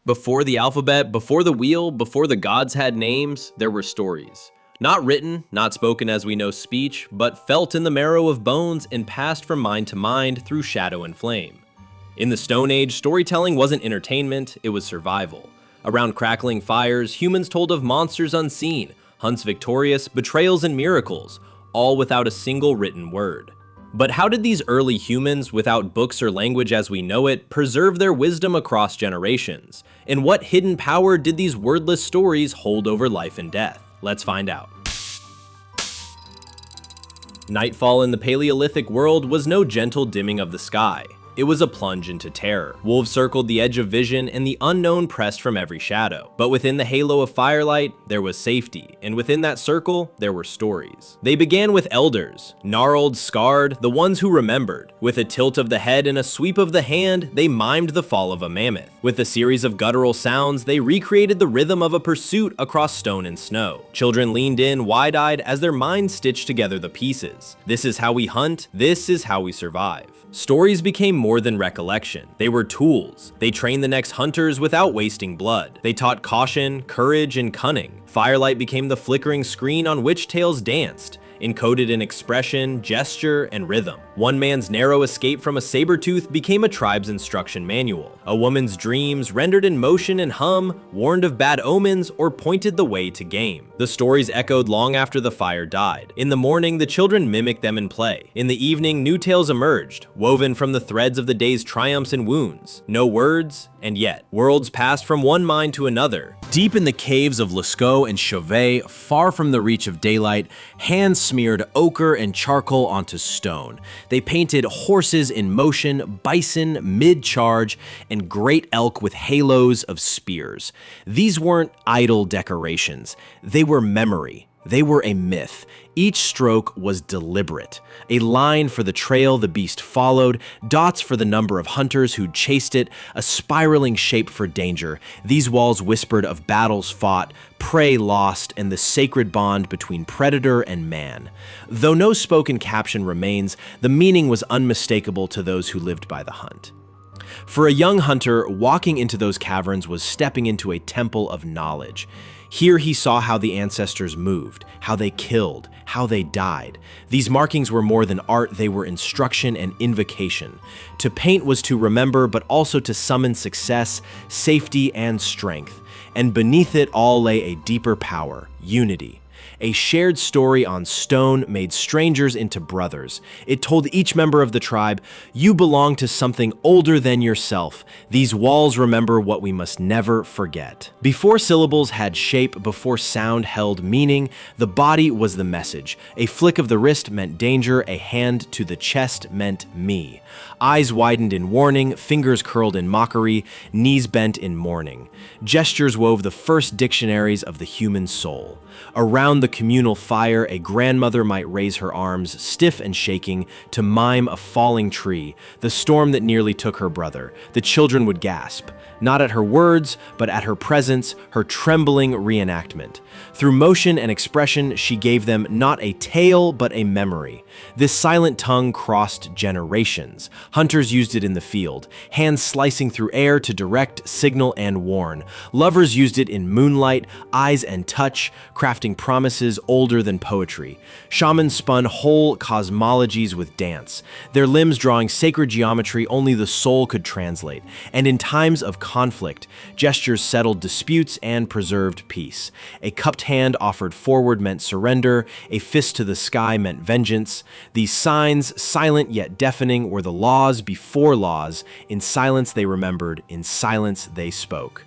Before the alphabet, before the wheel, before the gods had names, there were stories. Not written, not spoken as we know speech, but felt in the marrow of bones and passed from mind to mind through shadow and flame. In the Stone Age, storytelling wasn't entertainment, it was survival. Around crackling fires, humans told of monsters unseen, hunts victorious, betrayals and miracles, all without a single written word. But how did these early humans, without books or language as we know it, preserve their wisdom across generations? And what hidden power did these wordless stories hold over life and death? Let's find out. Nightfall in the Paleolithic world was no gentle dimming of the sky. It was a plunge into terror. Wolves circled the edge of vision, and the unknown pressed from every shadow. But within the halo of firelight, there was safety, and within that circle, there were stories. They began with elders, gnarled, scarred, the ones who remembered. With a tilt of the head and a sweep of the hand, they mimed the fall of a mammoth. With a series of guttural sounds, they recreated the rhythm of a pursuit across stone and snow. Children leaned in, wide-eyed, as their minds stitched together the pieces. This is how we hunt, this is how we survive. Stories became more than recollection. They were tools. They trained the next hunters without wasting blood. They taught caution, courage, and cunning. Firelight became the flickering screen on which tales danced, encoded in expression, gesture, and rhythm. One man's narrow escape from a saber-tooth became a tribe's instruction manual. A woman's dreams, rendered in motion and hum, warned of bad omens or pointed the way to game. The stories echoed long after the fire died. In the morning, the children mimicked them in play. In the evening, new tales emerged, woven from the threads of the day's triumphs and wounds. No words, and yet, worlds passed from one mind to another. Deep in the caves of Lascaux and Chauvet, far from the reach of daylight, hands smeared ochre and charcoal onto stone. They painted horses in motion, bison mid-charge, and great elk with halos of spears. These weren't idle decorations. They were memory. They were a myth. Each stroke was deliberate. A line for the trail the beast followed, dots for the number of hunters who'd chased it, a spiraling shape for danger. These walls whispered of battles fought, prey lost, and the sacred bond between predator and man. Though no spoken caption remains, the meaning was unmistakable to those who lived by the hunt. For a young hunter, walking into those caverns was stepping into a temple of knowledge. Here he saw how the ancestors moved, how they killed, how they died. These markings were more than art, they were instruction and invocation. To paint was to remember, but also to summon success, safety, and strength. And beneath it all lay a deeper power, unity. A shared story on stone made strangers into brothers. It told each member of the tribe, you belong to something older than yourself. These walls remember what we must never forget. Before syllables had shape, before sound held meaning, the body was the message. A flick of the wrist meant danger, a hand to the chest meant me. Eyes widened in warning, fingers curled in mockery, knees bent in mourning. Gestures wove the first dictionaries of the human soul. Around the communal fire, a grandmother might raise her arms, stiff and shaking, to mime a falling tree, the storm that nearly took her brother. The children would gasp, not at her words, but at her presence, her trembling reenactment. Through motion and expression, she gave them not a tale, but a memory. This silent tongue crossed generations. Hunters used it in the field, hands slicing through air to direct, signal, and warn. Lovers used it in moonlight, eyes and touch, crafting promises older than poetry. Shamans spun whole cosmologies with dance, their limbs drawing sacred geometry only the soul could translate. And in times of conflict, gestures settled disputes and preserved peace. A cupped hand offered forward meant surrender, a fist to the sky meant vengeance. These signs, silent yet deafening, were the laws before laws. In silence they remembered, in silence they spoke.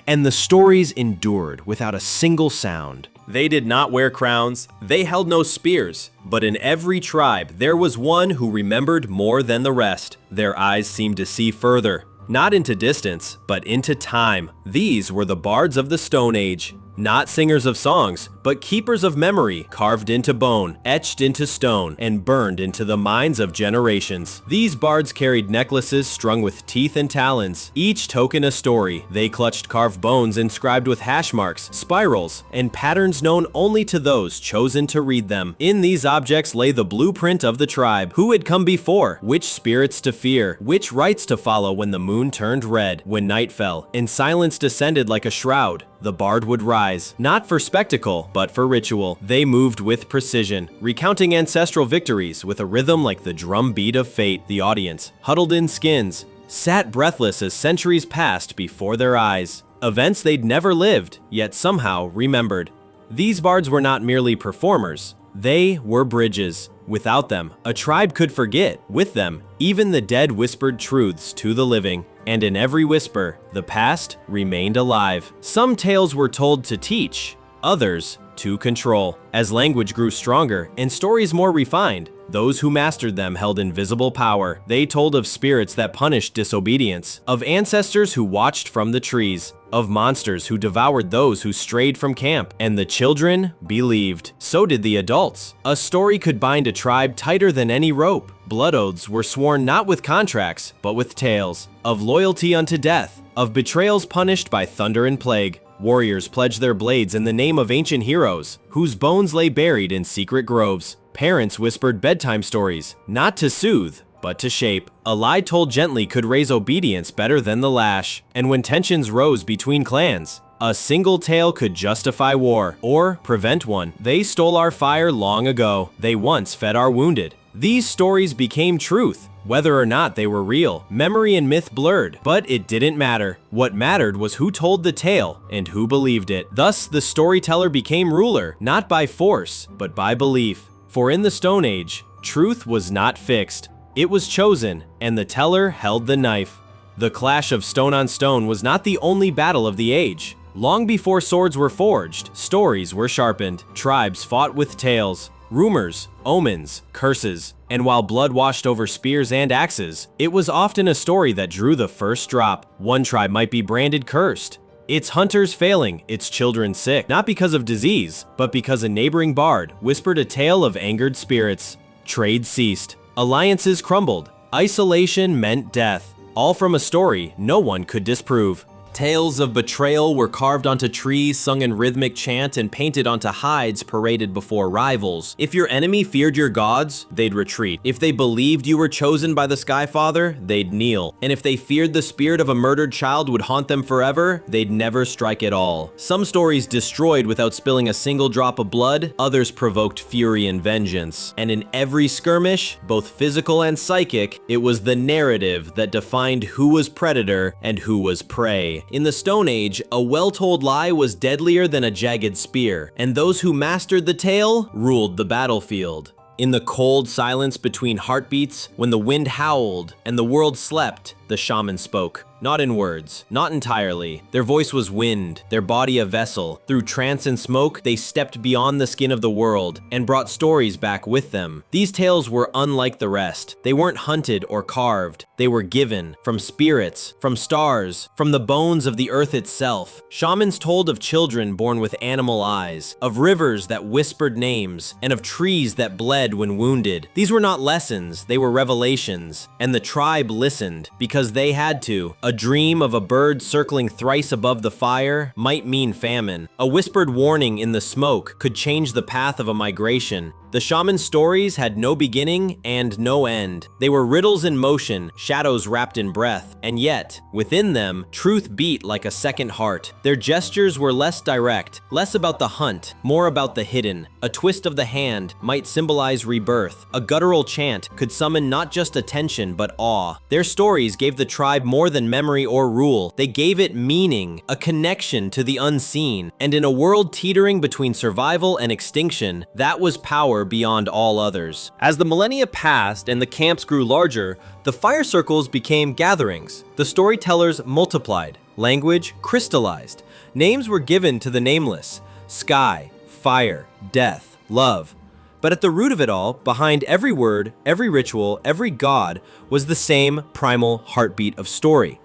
And the stories endured without a single sound. They did not wear crowns, they held no spears, but in every tribe there was one who remembered more than the rest. Their eyes seemed to see further, not into distance, but into time. These were the bards of the Stone Age. Not singers of songs, but keepers of memory, carved into bone, etched into stone, and burned into the minds of generations. These bards carried necklaces strung with teeth and talons, each token a story. They clutched carved bones inscribed with hash marks, spirals, and patterns known only to those chosen to read them. In these objects lay the blueprint of the tribe, who had come before, which spirits to fear, which rites to follow when the moon turned red. When night fell, and silence descended like a shroud, the bard would rise, not for spectacle, but for ritual. They moved with precision, recounting ancestral victories with a rhythm like the drum beat of fate. The audience, huddled in skins, sat breathless as centuries passed before their eyes. Events they'd never lived, yet somehow remembered. These bards were not merely performers, they were bridges. Without them, a tribe could forget. With them, even the dead whispered truths to the living. And in every whisper, the past remained alive. Some tales were told to teach, others to control. As language grew stronger and stories more refined, those who mastered them held invisible power. They told of spirits that punished disobedience, of ancestors who watched from the trees, of monsters who devoured those who strayed from camp. And the children believed. So did the adults. A story could bind a tribe tighter than any rope. Blood oaths were sworn not with contracts, but with tales of loyalty unto death, of betrayals punished by thunder and plague. Warriors pledged their blades in the name of ancient heroes, whose bones lay buried in secret groves. Parents whispered bedtime stories, not to soothe, but to shape. A lie told gently could raise obedience better than the lash. And when tensions rose between clans, a single tale could justify war, or prevent one. They stole our fire long ago. They once fed our wounded. These stories became truth, whether or not they were real. Memory and myth blurred, but it didn't matter. What mattered was who told the tale and who believed it. Thus, the storyteller became ruler, not by force, but by belief. For in the Stone Age, truth was not fixed. It was chosen, and the teller held the knife. The clash of stone on stone was not the only battle of the age. Long before swords were forged, stories were sharpened. Tribes fought with tales, rumors, omens, curses, and while blood washed over spears and axes, it was often a story that drew the first drop. One tribe might be branded cursed, its hunters failing, its children sick, not because of disease, but because a neighboring bard whispered a tale of angered spirits. Trade ceased, alliances crumbled, isolation meant death, all from a story no one could disprove. Tales of betrayal were carved onto trees, sung in rhythmic chant, and painted onto hides paraded before rivals. If your enemy feared your gods, they'd retreat. If they believed you were chosen by the Skyfather, they'd kneel. And if they feared the spirit of a murdered child would haunt them forever, they'd never strike at all. Some stories destroyed without spilling a single drop of blood, others provoked fury and vengeance. And in every skirmish, both physical and psychic, it was the narrative that defined who was predator and who was prey. In the Stone Age, a well-told lie was deadlier than a jagged spear, and those who mastered the tale ruled the battlefield. In the cold silence between heartbeats, when the wind howled and the world slept, the shaman spoke. Not in words, not entirely. Their voice was wind, their body a vessel. Through trance and smoke, they stepped beyond the skin of the world and brought stories back with them. These tales were unlike the rest. They weren't hunted or carved. They were given from spirits, from stars, from the bones of the earth itself. Shamans told of children born with animal eyes, of rivers that whispered names, and of trees that bled when wounded. These were not lessons, they were revelations, and the tribe listened because they had to. A dream of a bird circling thrice above the fire might mean famine. A whispered warning in the smoke could change the path of a migration. The shaman's stories had no beginning and no end. They were riddles in motion, shadows wrapped in breath, and yet, within them, truth beat like a second heart. Their gestures were less direct, less about the hunt, more about the hidden. A twist of the hand might symbolize rebirth. A guttural chant could summon not just attention, but awe. Their stories gave the tribe more than memory or rule. They gave it meaning, a connection to the unseen. And in a world teetering between survival and extinction, that was power beyond all others. As the millennia passed and the camps grew larger, the fire circles became gatherings. The storytellers multiplied. Language crystallized. Names were given to the nameless. Sky, fire, death, love. But at the root of it all, behind every word, every ritual, every god, was the same primal heartbeat of story.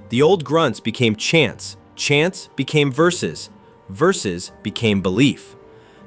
The old grunts became chants. Chants became verses. verses became belief.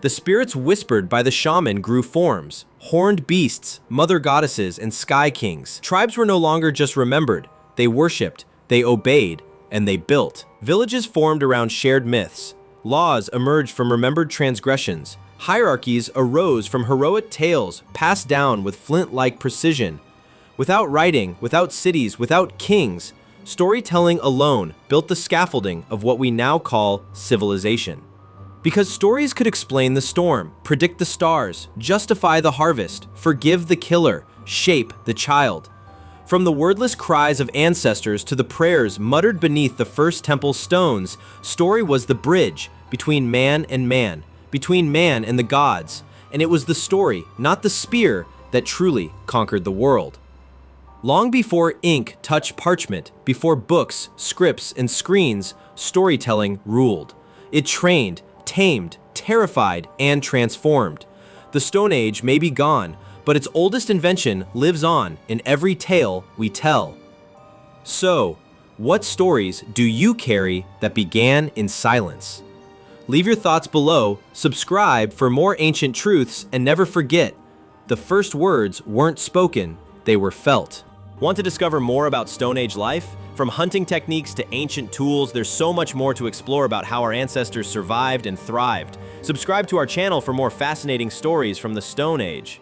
The spirits whispered by the shaman grew forms. Horned beasts, mother goddesses, and sky kings. Tribes were no longer just remembered. They worshipped, they obeyed, and they built. Villages formed around shared myths. Laws emerged from remembered transgressions. Hierarchies arose from heroic tales passed down with flint-like precision. Without writing, without cities, without kings, storytelling alone built the scaffolding of what we now call civilization. Because stories could explain the storm, predict the stars, justify the harvest, forgive the killer, shape the child. From the wordless cries of ancestors to the prayers muttered beneath the first temple stones, story was the bridge between man, between man and the gods, and it was the story, not the spear, that truly conquered the world. Long before ink touched parchment, before books, scripts, and screens, storytelling ruled. It trained, tamed, terrified, and transformed. The Stone Age may be gone, but its oldest invention lives on in every tale we tell. So, what stories do you carry that began in silence? Leave your thoughts below, subscribe for more ancient truths, and never forget, the first words weren't spoken, they were felt. Want to discover more about Stone Age life? From hunting techniques to ancient tools, there's so much more to explore about how our ancestors survived and thrived. Subscribe to our channel for more fascinating stories from the Stone Age.